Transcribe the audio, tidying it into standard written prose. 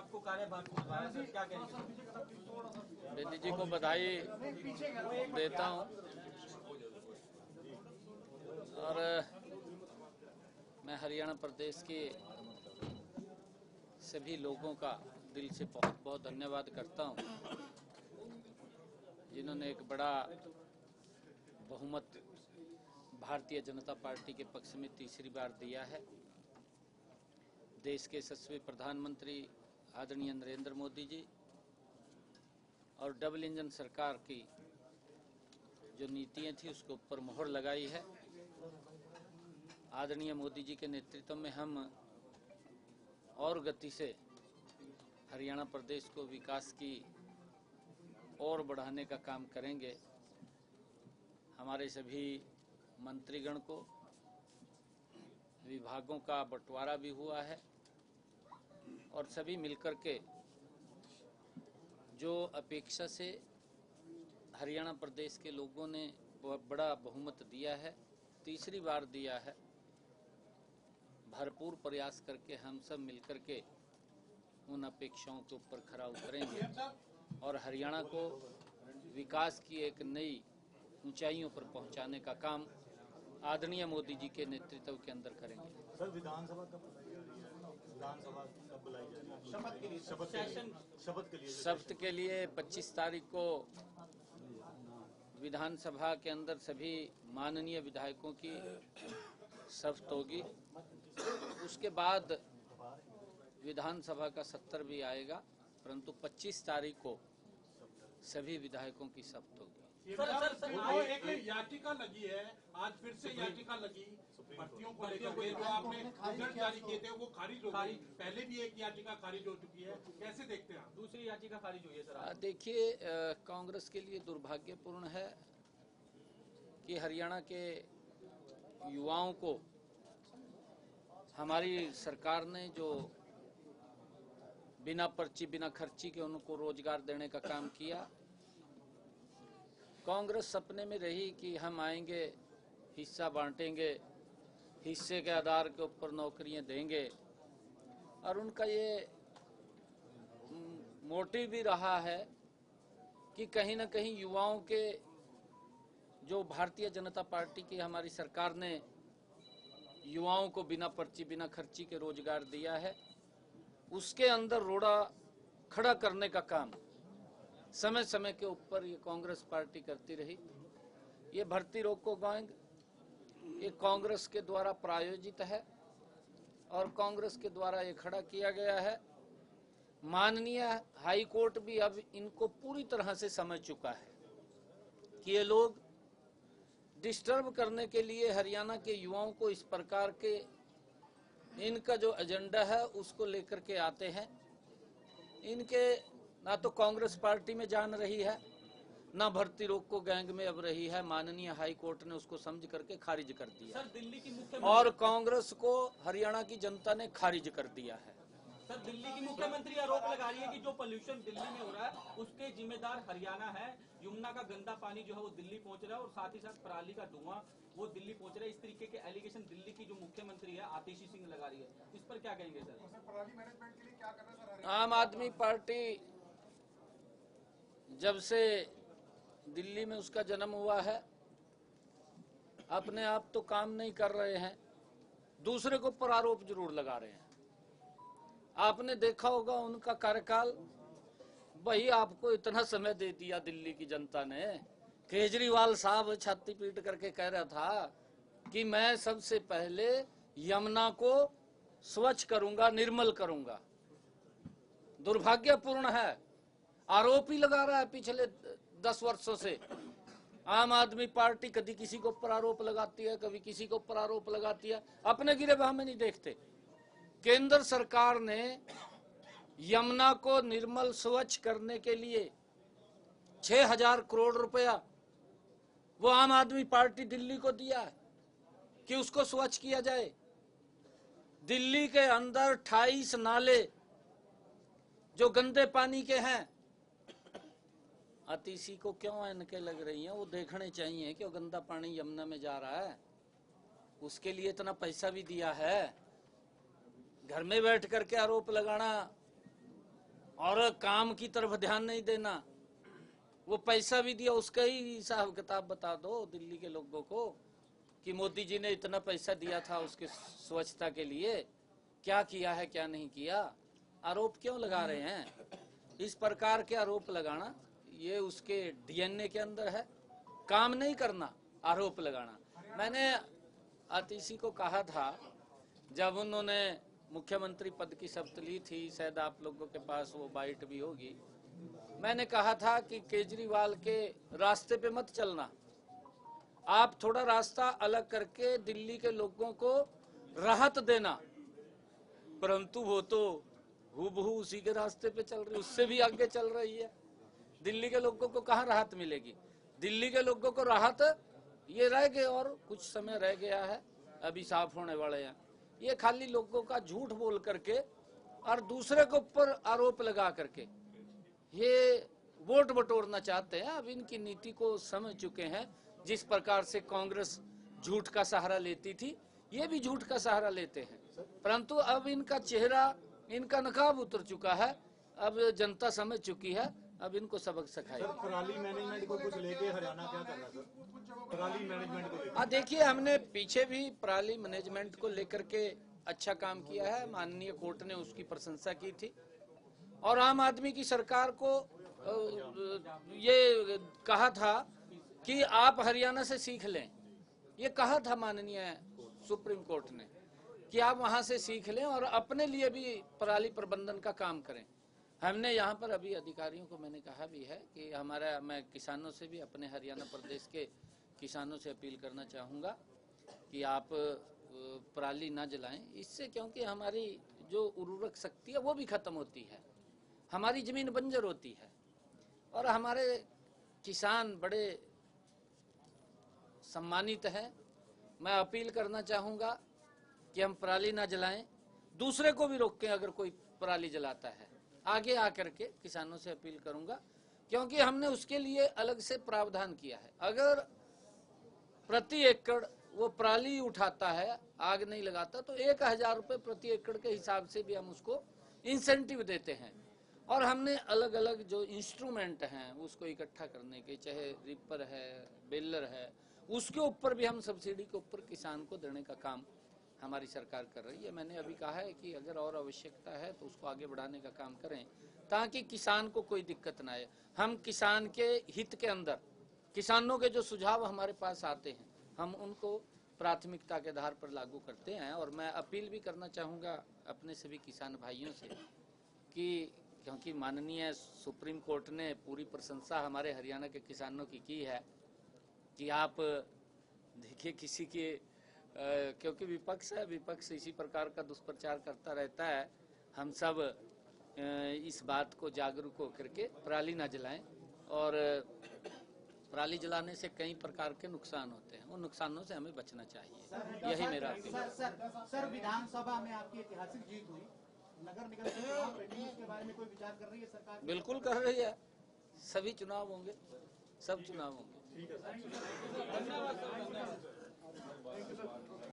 आपको कार्यभार सौंपा सर, क्या कहेंगे? बेदी जी को बधाई देता हूं और मैं हरियाणा प्रदेश के सभी लोगों का दिल से बहुत बहुत धन्यवाद करता हूं, जिन्होंने एक बड़ा बहुमत भारतीय जनता पार्टी के पक्ष में तीसरी बार दिया है। देश के यशस्वी प्रधानमंत्री आदरणीय नरेंद्र मोदी जी और डबल इंजन सरकार की जो नीतियां थी उसके ऊपर मोहर लगाई है। आदरणीय मोदी जी के नेतृत्व में हम और गति से हरियाणा प्रदेश को विकास की और बढ़ाने का काम करेंगे। हमारे सभी मंत्रीगण को विभागों का बंटवारा भी हुआ है और सभी मिलकर के जो अपेक्षा से हरियाणा प्रदेश के लोगों ने बड़ा बहुमत दिया है, तीसरी बार दिया है, भरपूर प्रयास करके हम सब मिलकर के उन अपेक्षाओं के ऊपर खरा उतरेंगे और हरियाणा को विकास की एक नई ऊंचाइयों पर पहुंचाने का काम आदरणीय मोदी जी के नेतृत्व के अंदर करेंगे। सर, विधानसभा कब बुलाई जा रही है? शपथ के लिए 25 तारीख को विधानसभा के अंदर सभी माननीय विधायकों की शपथ होगी। उसके बाद विधानसभा का सत्र भी आएगा, परंतु 25 तारीख को सभी विधायकों की शपथ होगी। सर, एक याचिका लगी है, आज फिर से याचिका लगी भर्तियों को लेकर, जो आपने रिजल्ट जारी किए थे वो खारिज हो गई। पहले भी एक याचिका खारिज हो चुकी है, कैसे देखते हैं आप? दूसरी याचिका खारिज हुई है सर। देखिए, कांग्रेस के लिए दुर्भाग्यपूर्ण है कि हरियाणा के युवाओं को हमारी सरकार ने जो बिना पर्ची बिना खर्ची के उनको रोजगार देने का काम किया। कांग्रेस सपने में रही कि हम आएंगे, हिस्सा बांटेंगे, हिस्से के आधार के ऊपर नौकरियां देंगे, और उनका ये मोटिव भी रहा है कि कहीं ना कहीं युवाओं के जो भारतीय जनता पार्टी की हमारी सरकार ने युवाओं को बिना पर्ची बिना खर्ची के रोजगार दिया है, उसके अंदर रोड़ा खड़ा करने का काम समय समय के ऊपर ये कांग्रेस पार्टी करती रही। ये भर्ती रोको गैंग ये कांग्रेस के द्वारा प्रायोजित है और कांग्रेस के द्वारा ये खड़ा किया गया है। माननीय हाई कोर्ट भी अब इनको पूरी तरह से समझ चुका है कि ये लोग डिस्टर्ब करने के लिए हरियाणा के युवाओं को इस प्रकार के इनका जो एजेंडा है उसको लेकर के आते हैं। इनके ना तो कांग्रेस पार्टी में जान रही है, ना भर्ती रोको गैंग में अब रही है। माननीय हाई कोर्ट ने उसको समझ करके खारिज कर दिया। सर, दिल्ली की और कांग्रेस को हरियाणा की जनता ने खारिज कर दिया है। सर, दिल्ली की मुख्यमंत्री आरोप लगा रही है कि जो पोल्यूशन दिल्ली में हो रहा है उसके जिम्मेदार हरियाणा है। यमुना का गंदा पानी जो है वो दिल्ली पहुंच रहा है और साथ ही साथ पराली का धुआं वो दिल्ली पहुंच रहा है। इस तरीके के एलिगेशन दिल्ली की जो मुख्यमंत्री है आतिशी सिंह लगा रही है, इस पर क्या कहेंगे सर? पराली मैनेजमेंट के लिए क्या कर रहे हैं सर? आम आदमी पार्टी जब से दिल्ली में उसका जन्म हुआ है, अपने आप तो काम नहीं कर रहे हैं, दूसरे को पर आरोप जरूर लगा रहे हैं। आपने देखा होगा उनका कार्यकाल, भाई आपको इतना समय दे दिया दिल्ली की जनता ने। केजरीवाल साहब छाती पीट करके कह रहा था कि मैं सबसे पहले यमुना को स्वच्छ करूंगा, निर्मल करूंगा। दुर्भाग्यपूर्ण है, आरोप ही लगा रहा है पिछले 10 वर्षों से। आम आदमी पार्टी कभी किसी को ऊपर आरोप लगाती है, कभी किसी को ऊपर आरोप लगाती है, अपने गिरेबान में नहीं देखते। केंद्र सरकार ने यमुना को निर्मल स्वच्छ करने के लिए 6000 करोड़ रुपया वो आम आदमी पार्टी दिल्ली को दिया है कि उसको स्वच्छ किया जाए। दिल्ली के अंदर 28 नाले जो गंदे पानी के हैं, आतिशी को क्यों इनके लग रही हैं? वो देखने चाहिए कि वो गंदा पानी यमुना में जा रहा है, उसके लिए इतना पैसा भी दिया है। घर में बैठ करके आरोप लगाना और काम की तरफ ध्यान नहीं देना। वो पैसा भी दिया, उसका ही हिसाब किताब बता दो दिल्ली के लोगों को कि मोदी जी ने इतना पैसा दिया था उसके स्वच्छता के लिए, क्या किया है क्या नहीं किया। आरोप क्यों लगा रहे हैं? इस प्रकार के आरोप लगाना ये उसके डीएनए के अंदर है। काम नहीं करना, आरोप लगाना। मैंने आतिशी को कहा था जब उन्होंने मुख्यमंत्री पद की शपथ ली थी, शायद आप लोगों के पास वो बाइट भी होगी, मैंने कहा था कि केजरीवाल के रास्ते पे मत चलना, आप थोड़ा रास्ता अलग करके दिल्ली के लोगों को राहत देना। परंतु वो तो हूबहू उसी के रास्ते पे चल रही, उससे भी आगे चल रही है। दिल्ली के लोगों को कहाँ राहत मिलेगी? दिल्ली के लोगों को राहत ये रह गए और कुछ समय रह गया है, अभी साफ होने वाले हैं। ये खाली लोगों का झूठ बोल करके और दूसरे के ऊपर आरोप लगा करके ये वोट बटोरना चाहते हैं। अब इनकी नीति को समझ चुके हैं। जिस प्रकार से कांग्रेस झूठ का सहारा लेती थी, ये भी झूठ का सहारा लेते हैं। परंतु अब इनका चेहरा, इनका नकाब उतर चुका है। अब जनता समझ चुकी है, अब इनको सबक सिखाएगी। सर, पराली मैनेजमेंट को कुछ लेके हरियाणा क्या कर रहा है सर? पराली मैनेजमेंट को लेके देखिए, हमने पीछे भी पराली मैनेजमेंट को लेकर के अच्छा काम किया है। माननीय कोर्ट ने उसकी प्रशंसा की थी और आम आदमी की सरकार को ये कहा था कि आप हरियाणा से सीख लें। ये कहा था माननीय सुप्रीम कोर्ट ने कि आप वहां से सीख लें और अपने लिए भी पराली प्रबंधन का काम करें। हमने यहाँ पर अभी अधिकारियों को मैंने कहा भी है कि मैं किसानों से भी, अपने हरियाणा प्रदेश के किसानों से अपील करना चाहूँगा कि आप पराली ना जलाएं इससे, क्योंकि हमारी जो उर्वरक शक्ति है वो भी खत्म होती है, हमारी जमीन बंजर होती है और हमारे किसान बड़े सम्मानित हैं। मैं अपील करना चाहूँगा कि हम पराली ना जलाएं, दूसरे को भी रोकें। अगर कोई पराली जलाता है आगे आकर के किसानों से अपील करूंगा, क्योंकि हमने उसके लिए अलग से प्रावधान किया है। अगर प्रति एकड़ वो पराली उठाता है, आग नहीं लगाता, तो 1000 रुपये प्रति एकड़ के हिसाब से भी हम उसको इंसेंटिव देते हैं। और हमने अलग अलग जो इंस्ट्रूमेंट हैं उसको इकट्ठा करने के, चाहे रिपर है, बेलर है, उसके ऊपर भी हम सब्सिडी के ऊपर किसान को देने का काम हमारी सरकार कर रही है। मैंने अभी कहा है कि अगर और आवश्यकता है तो उसको आगे बढ़ाने का काम करें ताकि किसान को कोई दिक्कत ना आए। हम किसान के हित के अंदर, किसानों के जो सुझाव हमारे पास आते हैं हम उनको प्राथमिकता के आधार पर लागू करते हैं। और मैं अपील भी करना चाहूँगा अपने सभी किसान भाइयों से कि क्योंकि माननीय सुप्रीम कोर्ट ने पूरी प्रशंसा हमारे हरियाणा के किसानों की है कि आप देखिए किसी के क्योंकि विपक्ष है, विपक्ष इसी प्रकार का दुष्प्रचार करता रहता है। हम सब इस बात को जागरूक होकर के पराली ना जलाएं और पराली जलाने से कई प्रकार के नुकसान होते हैं, उन नुकसानों से हमें बचना चाहिए। यही मेरा सर, विधानसभा में आपकी ऐतिहासिक जीत हुई, नगर निगम के बारे में कोई विचार कर रही है सरकार? बिल्कुल कर रही है। सभी चुनाव होंगे, सब चुनाव होंगे।